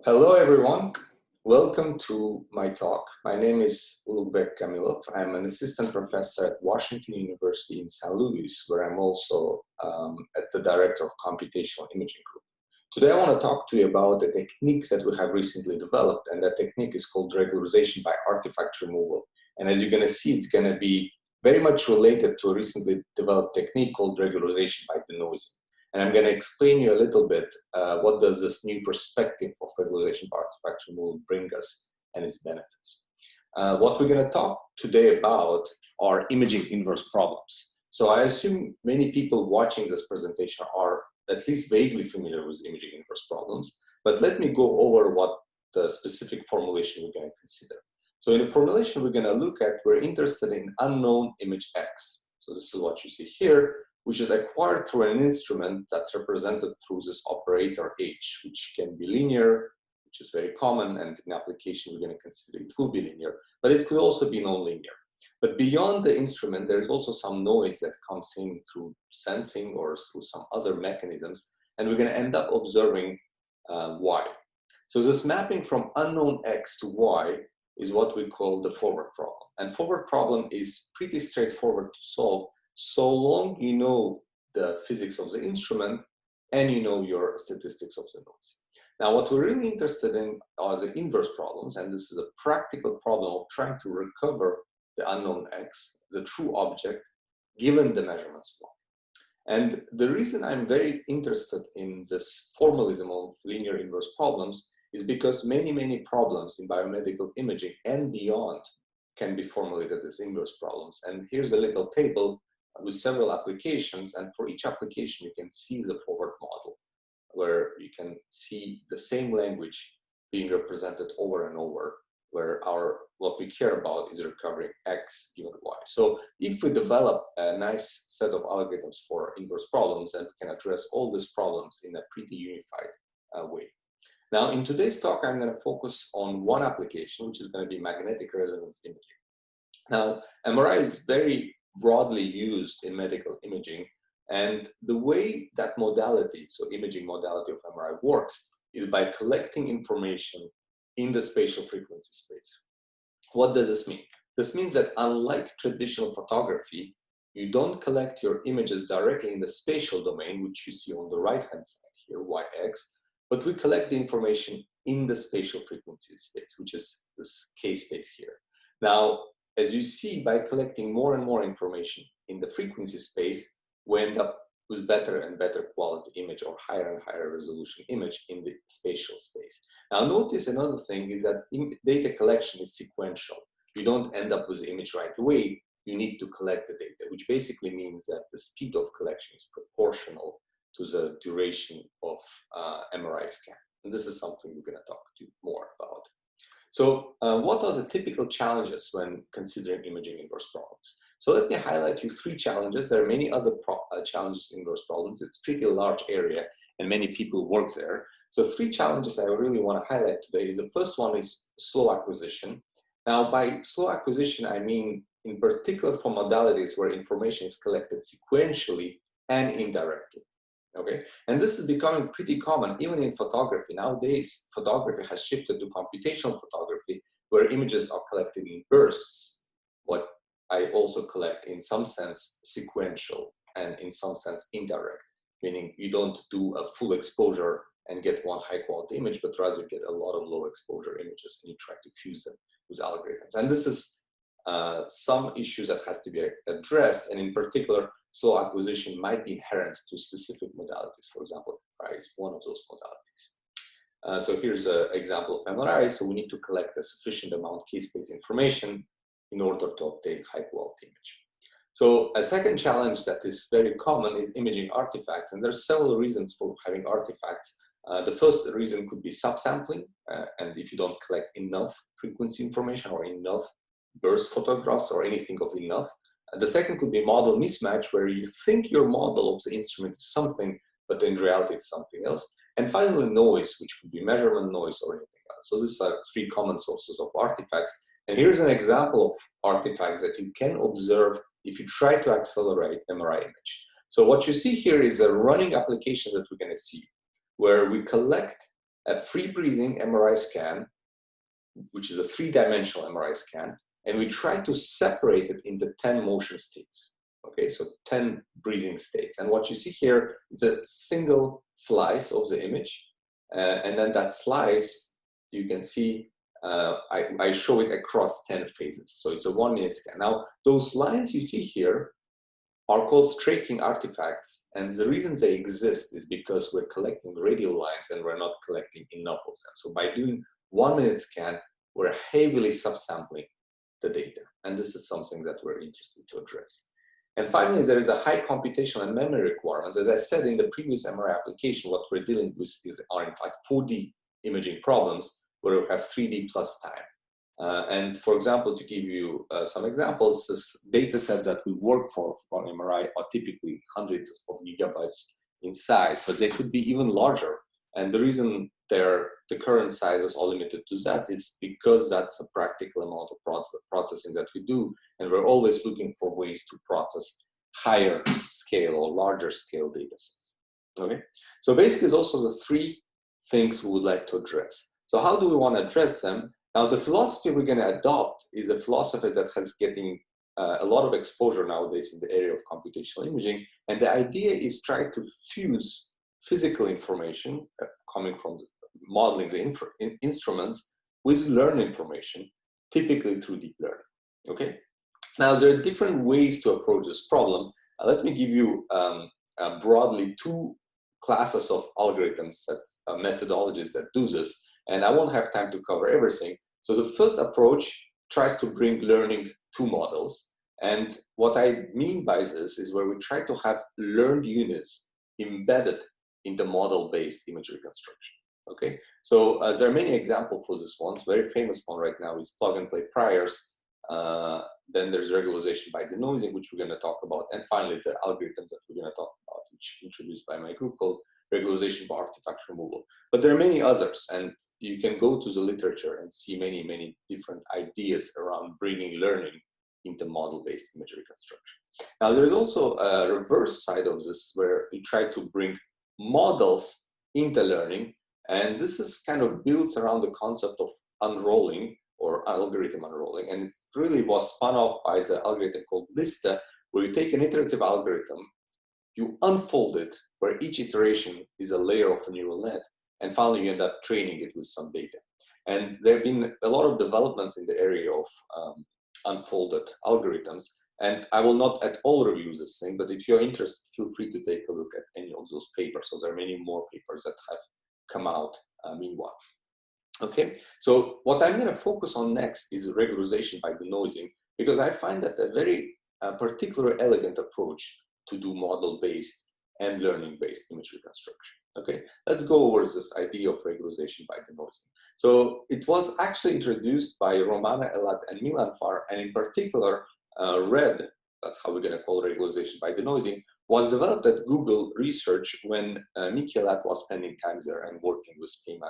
Hello, everyone. Welcome to my talk. My name is Ulugбек Kamilov. I'm an assistant professor at Washington University in St. Louis, where I'm also at the director of computational imaging group. Today, I want to talk to you about the techniques that we have recently developed, and that technique is called regularization by artifact removal. And as you're going to see, it's going to be very much related to a recently developed technique called regularization by denoising. And I'm going to explain you a little bit what does this new perspective of regularization by artifact removal bring us and its benefits. What we're going to talk today about are imaging inverse problems. So I assume many people watching this presentation are at least vaguely familiar with imaging inverse problems, but let me go over what the specific formulation we're going to consider. So in the formulation we're going to look at, we're interested in unknown image X. So this is what you see here, which is acquired through an instrument that's represented through this operator H, which can be linear, which is very common, and in application we're going to consider it will be linear, but it could also be nonlinear. But beyond the instrument, there's also some noise that comes in through sensing or through some other mechanisms, and we're going to end up observing Y. So this mapping from unknown X to Y is what we call the forward problem. And forward problem is pretty straightforward to solve, so long you know the physics of the instrument and you know your statistics of the noise. Now, what we're really interested in are the inverse problems, and this is a practical problem of trying to recover the unknown X, the true object, given the measurements Y. And the reason I'm very interested in this formalism of linear inverse problems is because many problems in biomedical imaging and beyond can be formulated as inverse problems. And here's a little table with several applications, and for each application you can see the forward model, where you can see the same language being represented over and over, where what we care about is recovering X given Y. So if we develop a nice set of algorithms for inverse problems, then we can address all these problems in a pretty unified way. Now, in today's talk, I'm going to focus on one application, which is going to be magnetic resonance imaging. Now, MRI is very broadly used in medical imaging, and the way that modality, so imaging modality of MRI works, is by collecting information in the spatial frequency space. What does this mean? This means that unlike traditional photography, you don't collect your images directly in the spatial domain, which you see on the right-hand side here, YX, but we collect the information in the spatial frequency space, which is this K space here. Now, as you see, by collecting more and more information in the frequency space, we end up with better and better quality image or higher and higher resolution image in the spatial space. Now, notice another thing is that data collection is sequential. You don't end up with the image right away. You need to collect the data, which basically means that the speed of collection is proportional to the duration of MRI scan. And this is something we're going to talk to more about. So what are the typical challenges when considering imaging inverse problems? So let me highlight you three challenges. There are many other challenges in inverse problems. It's a pretty large area and many people work there. So three challenges I really want to highlight today is the first one is slow acquisition. Now, by slow acquisition, I mean in particular for modalities where information is collected sequentially and indirectly. Okay, and this is becoming pretty common even in photography. Nowadays, photography has shifted to computational photography, where images are collected in bursts, what I also collect in some sense sequential and in some sense indirect, meaning you don't do a full exposure and get one high quality image, but rather you get a lot of low exposure images and you try to fuse them with algorithms. And this is some issues that has to be addressed, and in particular, slow acquisition might be inherent to specific modalities. For example, MRI is one of those modalities. So here's an example of MRI. So we need to collect a sufficient amount of K-space information in order to obtain high-quality image. So a second challenge that is very common is imaging artifacts, and there's several reasons for having artifacts. The first reason could be subsampling, and if you don't collect enough frequency information or enough burst photographs or anything of enough. The second could be model mismatch, where you think your model of the instrument is something, but in reality it's something else. And finally, noise, which could be measurement noise or anything else. So these are three common sources of artifacts. And here's an example of artifacts that you can observe if you try to accelerate MRI image. So what you see here is a running application that we're going to see, where we collect a free breathing MRI scan, which is a three-dimensional MRI scan, and we try to separate it into 10 motion states. Okay, so 10 breathing states. And what you see here is a single slice of the image. And then that slice, you can see, I show it across 10 phases. So it's a 1 minute scan. Now, those lines you see here are called striking artifacts. And the reason they exist is because we're collecting radial lines and we're not collecting enough of them. So by doing 1 minute scan, we're heavily subsampling the data. And this is something that we're interested to address. And finally, there is a high computational and memory requirements. As I said in the previous MRI application, what we're dealing with are in fact 4D imaging problems where we have 3D plus time. And for example, to give you some examples, this data set that we work for MRI are typically hundreds of gigabytes in size, but they could be even larger. And the reason the current sizes are limited to that is because that's a practical amount of processing that we do, and we're always looking for ways to process higher scale or larger scale data sets. Okay, so basically, it's also the three things we would like to address. So how do we want to address them? Now, the philosophy we're going to adopt is a philosophy that has getting a lot of exposure nowadays in the area of computational imaging, and the idea is try to fuse physical information coming from modeling the instruments with learned information, typically through deep learning. Okay. Now there are different ways to approach this problem. Let me give you broadly two classes of algorithms, that methodologies that do this, and I won't have time to cover everything. So the first approach tries to bring learning to models, and what I mean by this is where we try to have learned units embedded in the model-based image reconstruction. Okay, so there are many examples for this one. Very famous one right now is plug-and-play priors. Then there's regularization by denoising, which we're going to talk about, and finally the algorithms that we're going to talk about, which introduced by my group called regularization by artifact removal. But there are many others, and you can go to the literature and see many different ideas around bringing learning into model-based image reconstruction. Now, there is also a reverse side of this, where we try to bring models into learning, and this is kind of built around the concept of unrolling or algorithm unrolling, and it really was spun off by the algorithm called Lista, where you take an iterative algorithm, you unfold it, where each iteration is a layer of a neural net, and finally you end up training it with some data. And there have been a lot of developments in the area of unfolded algorithms, and I will not at all review this thing, but if you're interested, feel free to take a look at any of those papers. So there are many more papers that have come out meanwhile. Okay, so what I'm going to focus on next is regularization by denoising, because I find that a very particular elegant approach to do model-based and learning-based image reconstruction. Okay, let's go over this idea of regularization by denoising. So it was actually introduced by Romana Elat and Milan Far, and in particular, RED, that's how we're going to call regularization by denoising, was developed at Google Research when Miki Elat was spending time there and working with Pema.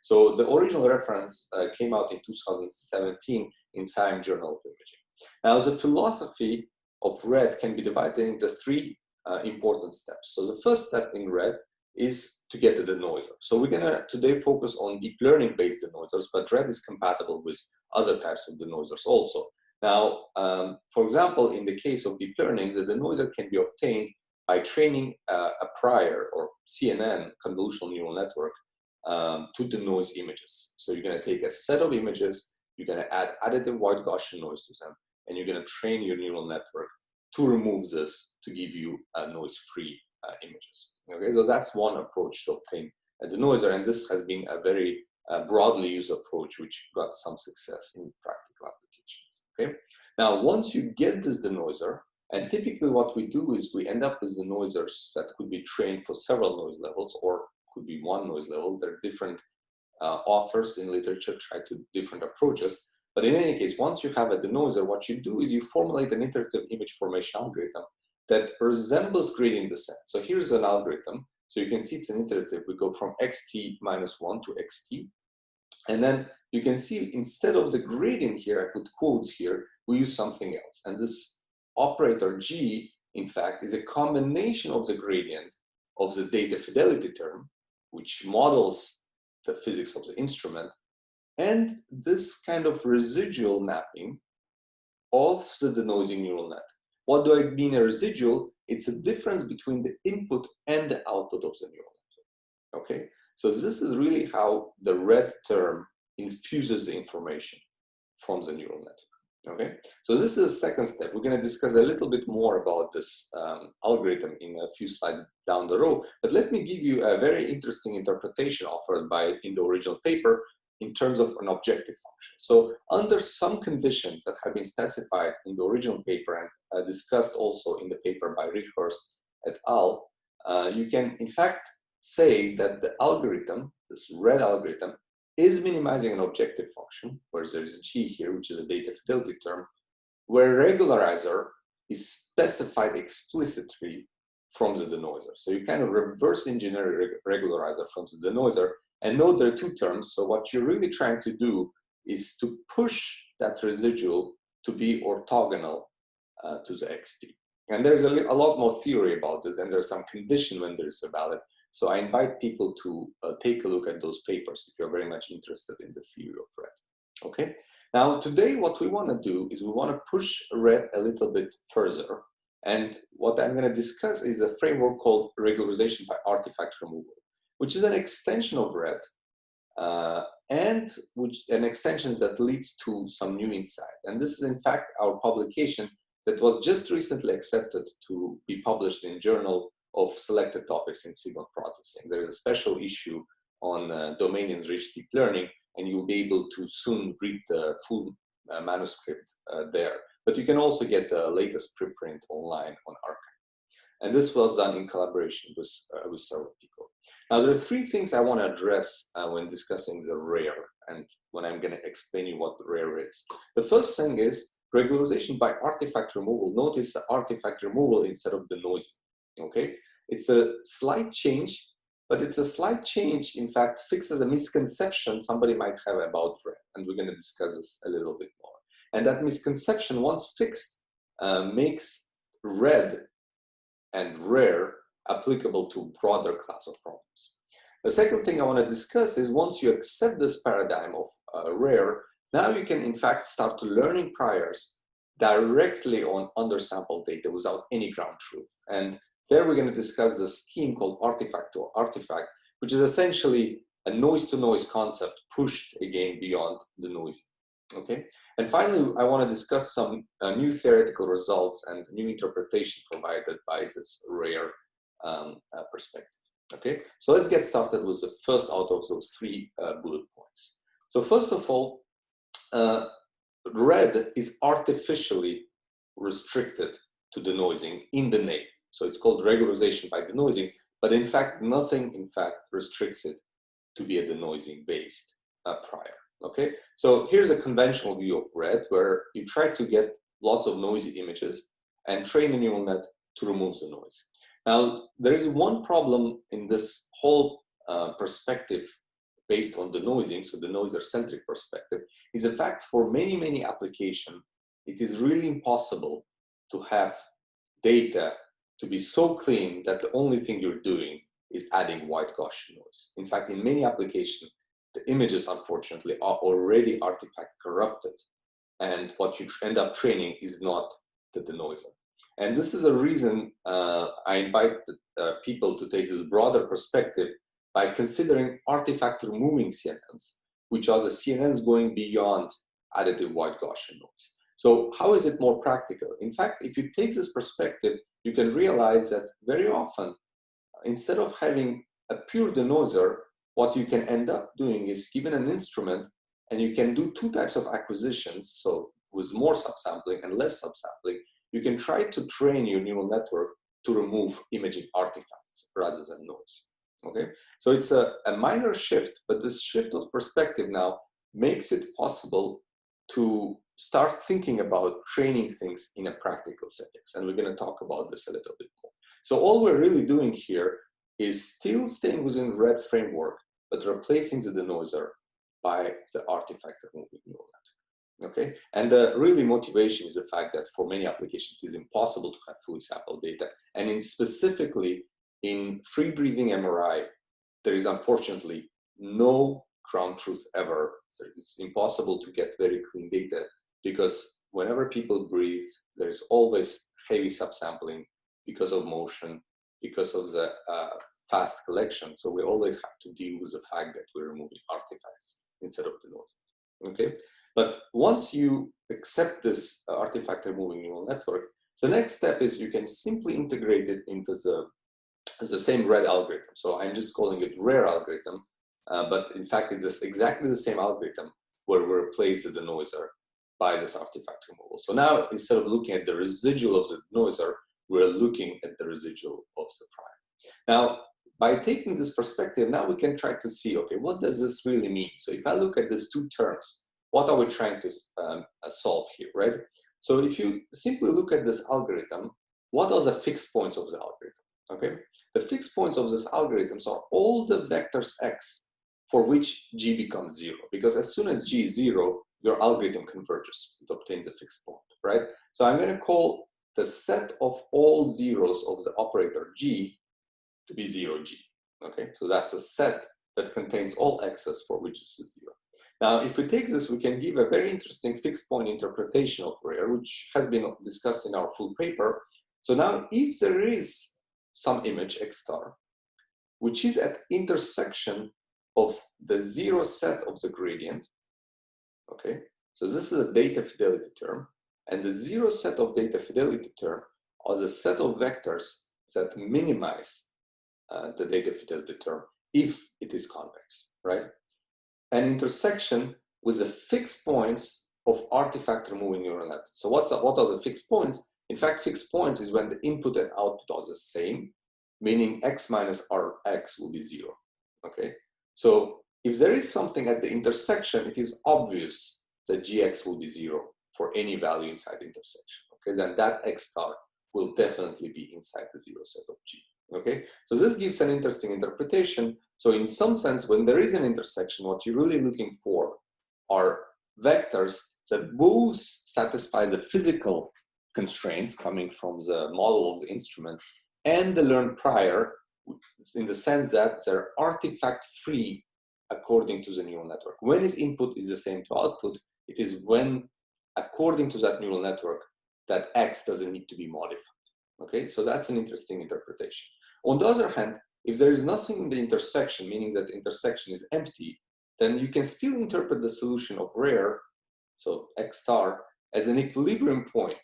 So the original reference came out in 2017 in Science Journal of Imaging. Now, the philosophy of RED can be divided into three important steps. So the first step in RED is to get the denoiser. So we're going to today focus on deep learning-based denoisers, but RED is compatible with other types of denoisers also. Now, for example, in the case of deep learning, the denoiser can be obtained by training a prior or CNN, convolutional neural network, to denoise images. So you're going to take a set of images, you're going to add additive white Gaussian noise to them, and you're going to train your neural network to remove this to give you noise-free images. Okay, so that's one approach to obtain a denoiser, and this has been a very broadly used approach, which got some success in practical applications. Okay, now once you get this denoiser, and typically what we do is we end up with denoisers that could be trained for several noise levels or could be one noise level. There are different authors in literature try to different approaches. But in any case, once you have a denoiser, what you do is you formulate an iterative image formation algorithm that resembles gradient descent. So here's an algorithm. So you can see it's an iterative. We go from xt minus 1 to xt. And then you can see instead of the gradient here, I put quotes here, we use something else. And this operator G, in fact, is a combination of the gradient of the data fidelity term, which models the physics of the instrument, and this kind of residual mapping of the denoising neural net. What do I mean a residual? It's a difference between the input and the output of the neural network. Okay, so this is really how the red term infuses the information from the neural network. Okay, so this is the second step. We're going to discuss a little bit more about this algorithm in a few slides down the road, but let me give you a very interesting interpretation offered in the original paper in terms of an objective function. So under some conditions that have been specified in the original paper and discussed also in the paper by Richhorst et al., you can in fact say that the algorithm, this red algorithm, is minimizing an objective function, where there is G here, which is a data fidelity term, where regularizer is specified explicitly from the denoiser. So you kind of reverse engineer regularizer from the denoiser, and note there are two terms. So what you're really trying to do is to push that residual to be orthogonal to the xt. And there's a lot more theory about it, and there's some condition when there's a valid. So I invite people to take a look at those papers if you're very much interested in the theory of red. Okay. Now today, what we want to do is we want to push red a little bit further. And what I'm going to discuss is a framework called regularization by artifact removal, which is an extension of red, and an extension that leads to some new insight. And this is in fact our publication that was just recently accepted to be published in Journal of Selected Topics in Signal Processing. There is a special issue on domain-enriched deep learning, and you'll be able to soon read the full manuscript there. But you can also get the latest preprint online on arXiv. And this was done in collaboration with several people. Now, there are three things I want to address when discussing the rare, and when I'm going to explain you what the rare is. The first thing is regularization by artifact removal. Notice the artifact removal instead of denoising. Okay, it's a slight change, but it's a slight change, in fact, fixes a misconception somebody might have about red, and we're going to discuss this a little bit more. And that misconception, once fixed, makes red and rare applicable to a broader class of problems. The second thing I want to discuss is once you accept this paradigm of rare, now you can, in fact, start learning priors directly on undersampled data without any ground truth. And there we're going to discuss the scheme called artifact to artifact, which is essentially a noise-to-noise concept pushed again beyond the noisy. Okay, and finally, I want to discuss some new theoretical results and new interpretation provided by this rare perspective. Okay, so let's get started with the first out of those three bullet points. So first of all, red is artificially restricted to denoising in the name. So it's called regularization by denoising, but in fact, nothing in fact restricts it to be a denoising based prior. Okay, so here's a conventional view of red where you try to get lots of noisy images and train a neural net to remove the noise. Now, there is one problem in this whole perspective based on denoising, so the denoiser-centric perspective, is the fact for many, many applications, it is really impossible to have data to be so clean that the only thing you're doing is adding white Gaussian noise. In fact, in many applications, the images, unfortunately, are already artifact corrupted. And what you end up training is not the denoiser. And this is a reason I invite people to take this broader perspective by considering artifact removing CNNs, which are the CNNs going beyond additive white Gaussian noise. So how is it more practical? In fact, if you take this perspective, you can realize that very often, instead of having a pure denoiser, what you can end up doing is given an instrument, and you can do two types of acquisitions. So with more subsampling and less subsampling, you can try to train your neural network to remove imaging artifacts rather than noise. Okay, so it's a minor shift, but this shift of perspective now makes it possible to start thinking about training things in a practical settings. And we're going to talk about this a little bit more. So all we're really doing here is still staying within red framework, but replacing the denoiser by the artifact removing neural network. Okay, and the really motivation is the fact that for many applications it is impossible to have fully sampled data, and specifically in free breathing MRI, there is unfortunately no ground truth ever. So it's impossible to get very clean data because whenever people breathe, there's always heavy subsampling because of motion, because of the fast collection. So we always have to deal with the fact that we're removing artifacts instead of the noise. Okay, but once you accept this artifact removing neural network, the next step is you can simply integrate it into the same RED algorithm. So I'm just calling it RARE algorithm, but in fact it's exactly the same algorithm where we replace the denoiser by this artifact removal. So now instead of looking at the residual of the denoiser, we're looking at the residual of the prior. Now, by taking this perspective, now we can try to see, okay, what does this really mean? So if I look at these two terms, what are we trying to solve here, right? So if you simply look at this algorithm, what are the fixed points of the algorithm? Okay, the fixed points of these algorithms are all the vectors x for which g becomes 0, because as soon as g is 0, your algorithm converges, it obtains a fixed point, right? So I'm going to call the set of all zeros of the operator g to be 0g. Okay, so that's a set that contains all x's for which this is 0. Now, if we take this, we can give a very interesting fixed point interpretation of RARE, which has been discussed in our full paper. So now, if there is some image x star, which is at intersection of the 0 set of the gradient, okay, so this is a data fidelity term, and the 0 set of data fidelity term are the set of vectors that minimize the data fidelity term if it is convex, right? An intersection with the fixed points of artifact removing neural net. So what are the fixed points? In fact, fixed points is when the input and output are the same, meaning x minus rx will be 0, okay? So if there is something at the intersection, it is obvious that gx will be 0 for any value inside the intersection, okay? Then that x star will definitely be inside the 0 set of g, okay? So this gives an interesting interpretation. So in some sense, when there is an intersection, what you're really looking for are vectors that both satisfy the physical constraints coming from the model of the instrument and the learned prior, in the sense that they're artifact-free according to the neural network. When its input is the same to output, it is when, according to that neural network, that X doesn't need to be modified. Okay, so that's an interesting interpretation. On the other hand, if there is nothing in the intersection, meaning that the intersection is empty, then you can still interpret the solution of RARE, so X star, as an equilibrium point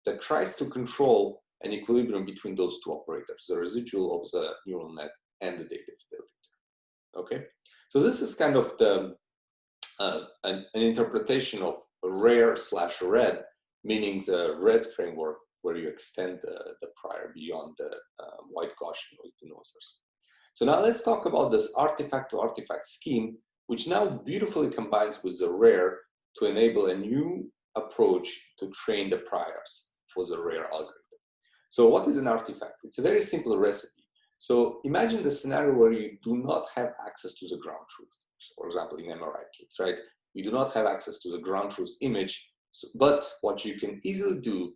that tries to control an equilibrium between those two operators, the residual of the neural net and the data fidelity term. Okay, so this is kind of the an interpretation of RARE/RED, meaning the RED framework, where you extend the prior beyond the white Gaussian with denoisers. So now let's talk about this artifact-to-artifact scheme, which now beautifully combines with the RARE to enable a new approach to train the priors for the RARE algorithm. So what is an artifact? It's a very simple recipe. So imagine the scenario where you do not have access to the ground truth. So for example, in MRI case, right? You do not have access to the ground truth image, but what you can easily do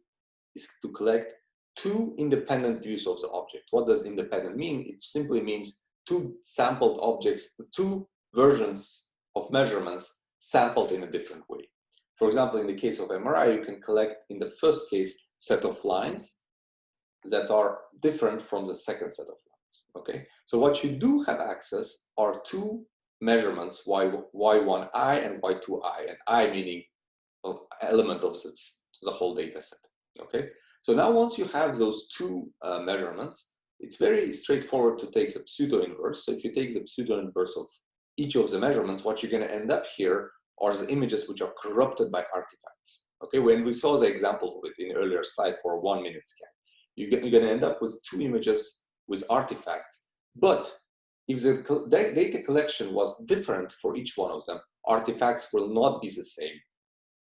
is to collect two independent views of the object. What does independent mean? It simply means two sampled objects, two versions of measurements sampled in a different way. For example, in the case of MRI, you can collect, in the first case, set of lines that are different from the second set of lines, okay? So what you do have access are two measurements, y1i and y2i, and I meaning an element of the whole data set, okay? So now once you have those two measurements, it's very straightforward to take the pseudo-inverse. So if you take the pseudo-inverse of each of the measurements, what you're gonna end up here are the images which are corrupted by artifacts, okay? When we saw the example of it in an earlier slide for a 1 minute scan, you're gonna end up with two images with artifacts, but if the data collection was different for each one of them, artifacts will not be the same,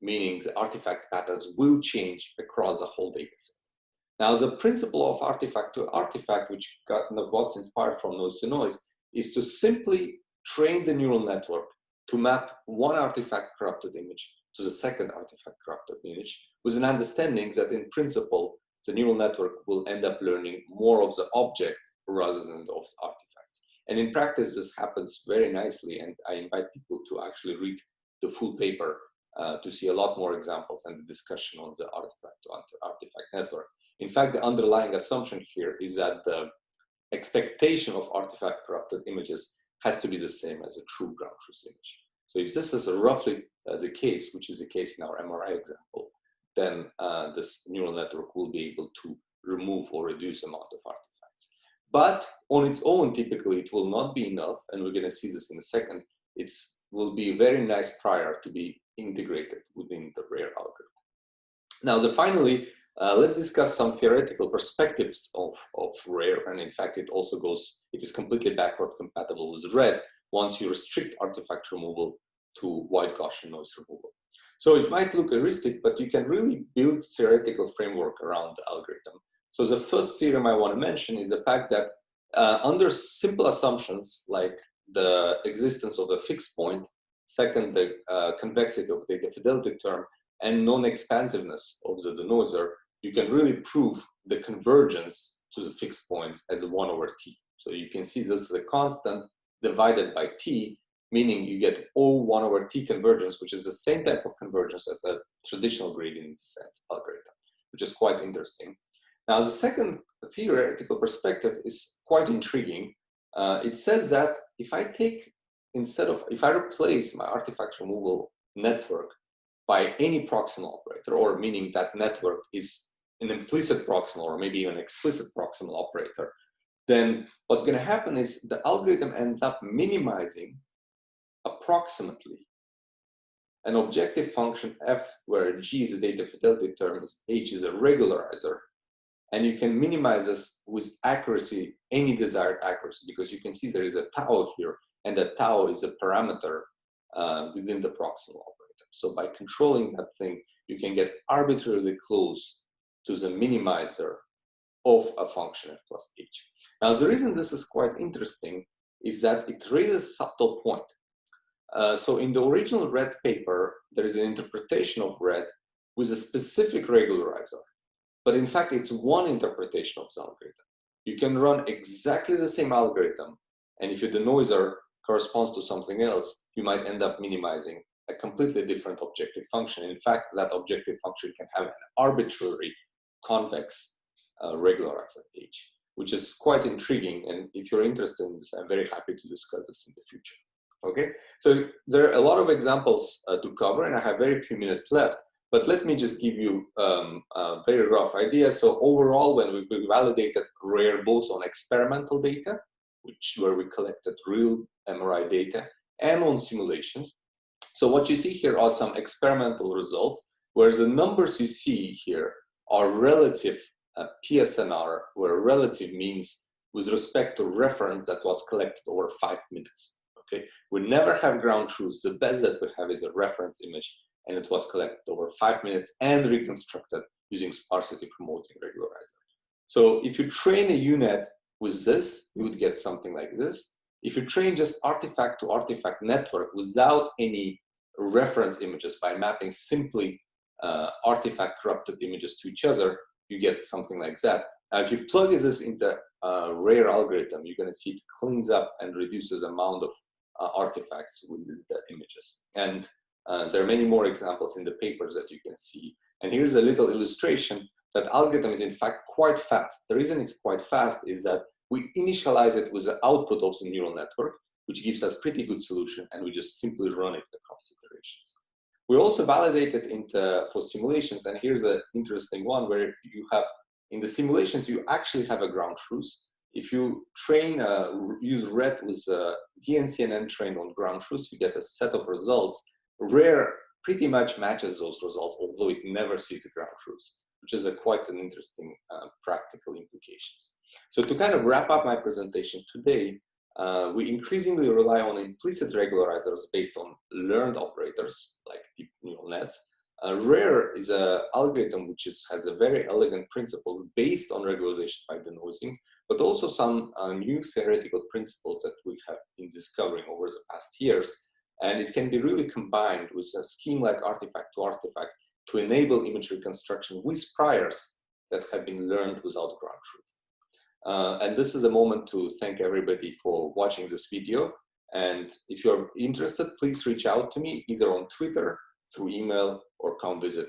meaning the artifact patterns will change across the whole data set. Now, the principle of artifact to artifact, which was inspired from noise to noise, is to simply train the neural network to map one artifact corrupted image to the second artifact corrupted image, with an understanding that in principle, the neural network will end up learning more of the object rather than of the artifacts. And in practice, this happens very nicely. And I invite people to actually read the full paper to see a lot more examples and the discussion on the artifact network. In fact, the underlying assumption here is that the expectation of artifact corrupted images has to be the same as a true ground truth image. So if this is roughly the case, which is the case in our MRI example, then this neural network will be able to remove or reduce amount of artifacts. But on its own, typically, it will not be enough, and we're going to see this in a second. It will be a very nice prior to be integrated within the RARE algorithm. Now, finally, let's discuss some theoretical perspectives of RARE, and in fact, it is completely backward compatible with RED once you restrict artifact removal to wide Gaussian noise removal. So it might look heuristic, but you can really build theoretical framework around the algorithm. So the first theorem I want to mention is the fact that under simple assumptions like the existence of a fixed point, second, the convexity of data fidelity term, and non-expansiveness of the denoiser, you can really prove the convergence to the fixed point as a 1 over t. So you can see this is a constant divided by t, meaning you get O1 over t convergence, which is the same type of convergence as a traditional gradient descent algorithm, which is quite interesting. Now, the second theoretical perspective is quite intriguing. It says that if I replace my artifact removal network by any proximal operator, or meaning that network is an implicit proximal or maybe even explicit proximal operator, then what's going to happen is the algorithm ends up minimizing approximately an objective function f, where g is a data fidelity term, h is a regularizer, and you can minimize this with accuracy, any desired accuracy, because you can see there is a tau here, and that tau is a parameter within the proximal operator. So by controlling that thing, you can get arbitrarily close to the minimizer of a function f plus h. Now, the reason this is quite interesting is that it raises a subtle point. So in the original RED paper, there is an interpretation of RED with a specific regularizer. But in fact, it's one interpretation of the algorithm. You can run exactly the same algorithm, and if your denoiser corresponds to something else, you might end up minimizing a completely different objective function. In fact, that objective function can have an arbitrary convex regularizer h, which is quite intriguing. And if you're interested in this, I'm very happy to discuss this in the future. Okay, so there are a lot of examples to cover, and I have very few minutes left. But let me just give you a very rough idea. So overall, when we validated RARE both on experimental data, where we collected real MRI data, and on simulations. So what you see here are some experimental results, where the numbers you see here are relative PSNR, where relative means with respect to reference that was collected over 5 minutes. Okay, we never have ground truth. The best that we have is a reference image, and it was collected over 5 minutes and reconstructed using sparsity promoting regularizer. So if you train a UNet with this, you would get something like this. If you train just artifact to artifact network without any reference images by mapping simply artifact corrupted images to each other, you get something like that. Now, if you plug this into a RARE algorithm, you're going to see it cleans up and reduces the amount of artifacts within the images. And there are many more examples in the papers that you can see. And here's a little illustration that algorithm is in fact quite fast. The reason it's quite fast is that we initialize it with the output of the neural network, which gives us pretty good solution, and we just simply run it across iterations. We also validate it for simulations, and here's an interesting one where you have, in the simulations, you actually have a ground truth. If you use RED with DNCNN trained on ground truth, you get a set of results. RARE pretty much matches those results, although it never sees the ground truth, which is quite an interesting practical implications. So to kind of wrap up my presentation today, we increasingly rely on implicit regularizers based on learned operators like deep neural nets. RARE is an algorithm which has a very elegant principles based on regularization by denoising, but also some new theoretical principles that we have been discovering over the past years. And it can be really combined with a scheme like artifact to artifact to enable image reconstruction with priors that have been learned without ground truth. And this is a moment to thank everybody for watching this video. And if you're interested, please reach out to me either on Twitter, through email, or come visit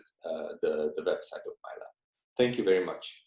the website of my lab. Thank you very much.